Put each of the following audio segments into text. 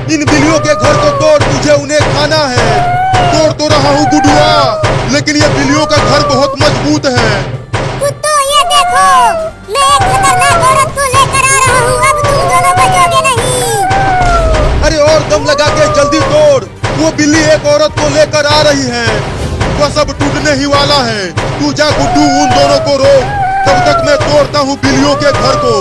इन बिल्लियों के घर को तोड़, तुझे उन्हें खाना है। तोड़ तो रहा हूँ गुडुआ, लेकिन ये बिल्लियों का घर बहुत मजबूत है। कुत्तों ये देखो, मैं एक खतरनाक औरत को लेकर आ रहा हूँ, अब तुम दोनों बचोगे नहीं। अरे और दम लगा के जल्दी तोड़, वो बिल्ली एक औरत को लेकर आ रही है। वह सब टूटने ही वाला है। तू जा गुड्डू, उन दोनों को रोक, तब तक मैं तोड़ता हूँ बिल्लियों के घर को।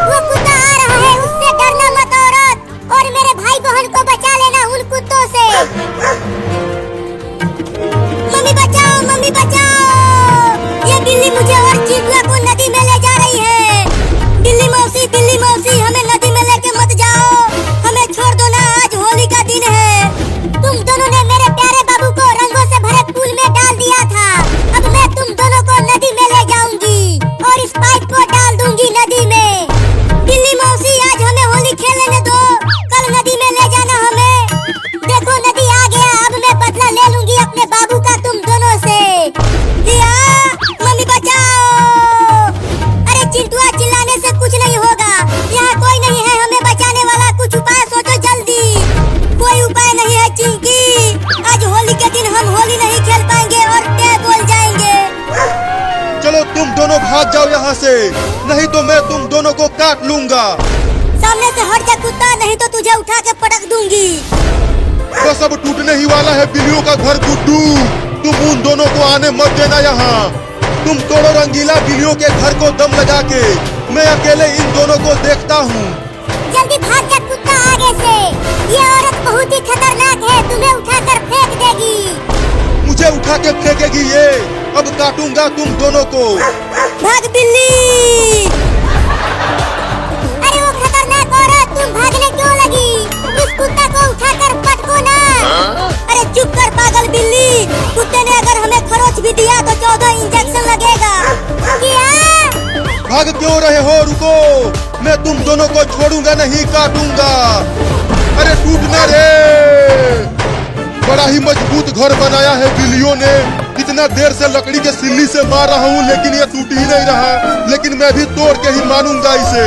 वो कुत्ता आ रहा है, उससे डरना मत औरत, और मेरे भाई बहन को बचा लेना उन कुत्तों से। मम्मी बचाओ, मम्मी बचाओ, ये बिल्ली मुझे और चिंटुआ को नदी में ले जा रही है। बिल्ली मौसी हमें नदी में लेके मत जाओ, हमें छोड़ दो ना, आज होली का दिन है। तुम दोनों ने मेरे प्यारे बाबू को रंगों से भरे पूल में डाल दिया था, अब मैं तुम दोनों को नदी में ले जाऊंगी और इस पाइप को डाल दूंगी नदी में। बिल्ली मौसी आज हमें होली खेलने दो, कल नदी में ले जाना हमें। देखो नदी आ गया, अब मैं बदला ले लूंगी अपने बाबू का तुम दोनों से। या मम्मी बचाओ। अरे चिंटुआ, चिल्लाने से कुछ नहीं होगा, यहाँ कोई नहीं है हमें बचाने वाला, कुछ उपाय सोचो जल्दी। कोई उपाय नहीं है चिंकी, आज होली के दिन हम होली नहीं खेल पाएंगे और ते बोल जाएंगे। चलो तुम दोनों भाग जाओ यहाँ से, नहीं तो मैं तुम दोनों को काट लूंगा। सामने से हट जा कुत्ता, नहीं तो तुझे उठा के पटक दूंगी। बस अब टूटने ही वाला है बिल्लियों का घर गुड्डू, तुम उन दोनों को आने मत देना यहाँ। तुम तोड़ो रंगीला बिल्लियों के घर को दम लगा के, मैं अकेले इन दोनों को देखता हूँ। जल्दी भाग जा कुत्ता आगे से, ये औरत बहुत ही खतरनाक है, तुम्हें उठाकर फेंक देगी। मुझे उठा के फेंकेगी ये, अब काटूंगा तुम दोनों को। भाग बिल्ली। अरे वो खतरनाक औरत, तुम भागने क्यों लगी? उस कुत्ता को उठाकर पटको ना। अरे चुप कर पागल बिल्ली, कुत्ते ने अगर हमें खरोच भी दिया तो 14 इंजेक्शन लगेगा। क्या? भाग क्यों रहे हो, रुको, मैं तुम दोनों को छोड़ूंगा नहीं, काटूंगा। अरे टूटना रे, बड़ा ही मजबूत घर बनाया है बिल्लियों ने। इतना देर से लकड़ी के सिल्ली से मार रहा हूँ, लेकिन ये टूट ही नहीं रहा, लेकिन मैं भी तोड़ के ही मानूंगा इसे।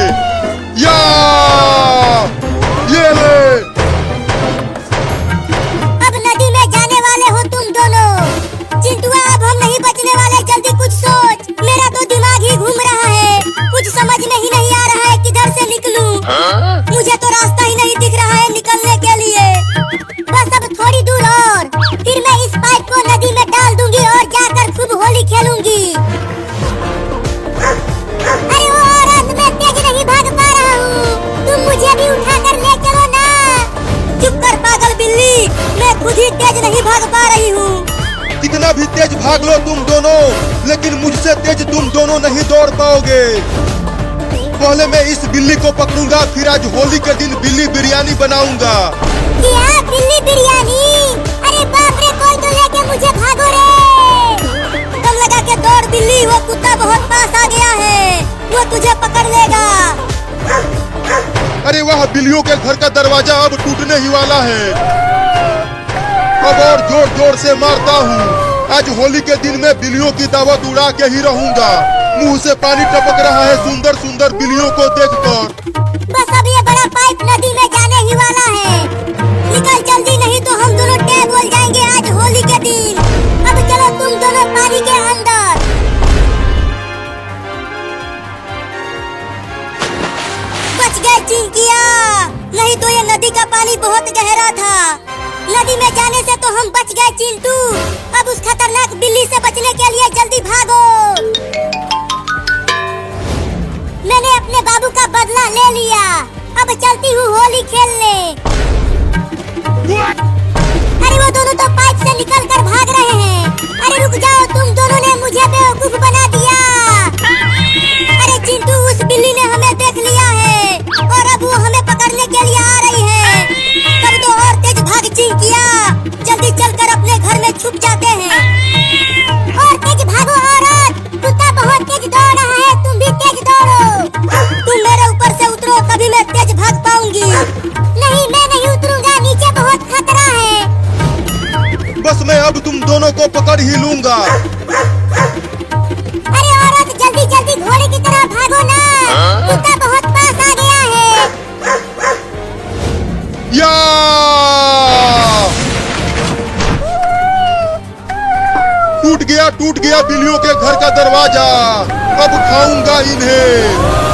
या ये ले। अब नदी में जाने वाले हो तुम दोनों। चिंटुआ, अब हम नहीं बचने वाले, जल्दी कुछ सोच, मेरा तो दिमाग ही घूम रहा है, कुछ समझ में ही नहीं आ रहा है किधर से निकलूं। मुझे तो रास्ता ही नहीं दिख रहा है निकलने के लिए। बस अब थोड़ी दूर और, फिर मैं इस पाइप को नदी में डाल दूंगी और जाकर खूब होली खेलूंगी। अरे वो औरत, मैं तेज नहीं भाग पा रहा हूँ, तुम मुझे भी उठाकर ले चलो ना। चुप कर पागल बिल्ली, मैं खुद ही तेज नहीं भाग पा रही हूँ। कितना भी तेज भाग लो तुम दोनों, लेकिन मुझसे तेज तुम दोनों नहीं दौड़ पाओगे। पहले मैं इस बिल्ली को पकड़ूंगा, फिर आज होली के दिन बिल्ली बिरयानी बनाऊंगा। क्या बिल्ली बिरयानी? अरे बाप रे, कोई तो लेके मुझे भागो रे। दम लगा के दौड़ बिल्ली, वो कुत्ता बहुत पास आ गया है, वो तुझे पकड़ लेगा। अरे वाह, बिल्लियों के घर का दरवाजा अब टूटने ही वाला है। अब और जोर जोर से मारता हूँ, आज होली के दिन में बिल्लियों की दावत उड़ा के ही रहूंगा। मुंह से पानी टपक रहा है सुंदर सुंदर बिल्लियों को देखकर। बस अब ये बड़ा पाइप नदी में जाने ही वाला है, निकल जल्दी, नहीं तो हम दोनों टैब बोल जाएंगे आज होली के दिन। अब चलो तुम दोनों पानी के अंदर। बच गए चिंकिया, नहीं तो ये नदी का पानी बहुत गहरा था। नदी में जाने से तो हम बच गए चिंटू। अब उस खतरनाक बिल्ली से बचने के लिए जल्दी भागो। मैंने अपने बाबू का बदला ले लिया, अब चलती हूँ होली खेलने। अरे वो दोनों तो पाइप से निकल कर भाग रहे हैं। अरे रुक जाओ, तुम दोनों ने मुझे बेवकूफ बना दिया। अरे चिंटू, उस बिल्ली ने हमें देख लिया है और अब वो हमें पकड़ने के लिए आ रही है। तब तो और तेज भाग चिंकिया, जल्दी चलकर अपने घर में छुप जाते हैं। और तेज भागो औरत, कुत्ता बहुत तेज दौड़ रहा है, तुम भी तेज दौड़ो। तुम मेरे ऊपर से उतरो, तभी मैं तेज भाग पाऊंगी। नहीं, मैं नहीं उतरूंगा, नीचे बहुत खतरा है। बस मैं अब तुम दोनों को पकड़ ही लूंगा। अरे औरत, जल्दी जल्दी घोड़े की तरह भागो ना, कुत्ता बहुत पास आ गया है। या टूट गया बिल्लियों के घर का दरवाजा। अब खाऊंगा इन्हें।